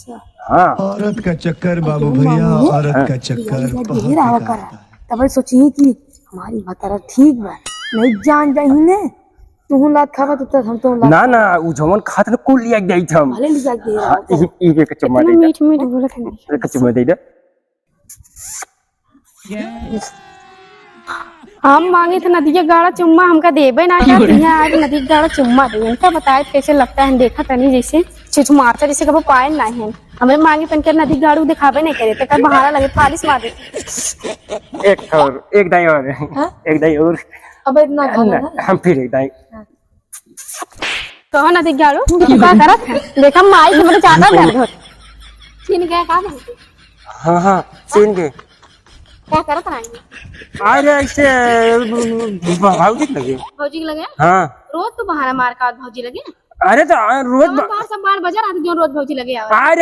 हाँ औरत का चक्कर बाबू भैया, औरत का चक्कर बहुत ढेर आवा बेकार करा तब सोची कि हमारी भतारा ठीक बा नहीं जान जाही ने तू लात खावा तो हम तो लात ना ना उ जवन खात न कुल लिया गई थम भले लिया दे हाँ एक चम्मा इतना दे मीठ मीठ बोला था एक चम्मा दे दे हम मांगे थे नदी के गाड़ा चुम्मा हमका देबे ना क्या दिया आज नदी के गाड़ा चुम्मा दे इनका बताए कैसे लगता है देखा तनी जैसे छिछमाचा जैसे कभी पाए ना है हमें मांगे पहन कर नदी गाड़ू दिखावे नहीं करे तो कब बहाना लगे फालिस मार दे एक दाई और एक दाई और अब इतना खाना हम फिर एक दाई कहो नदी गाड़ू क्या करत है देखा माई के मेरे ज्यादा दर्द हो छीन गया का हाँ हाँ सीन के क्या करत रहेंगे अरे ऐसे भावजिक लगे भौजी के लगे हाँ रोज तो बहाना मार का भौजी लगे अरे तो रोज बार सब बार बजा रहा था जो रोज भौजी लगे अरे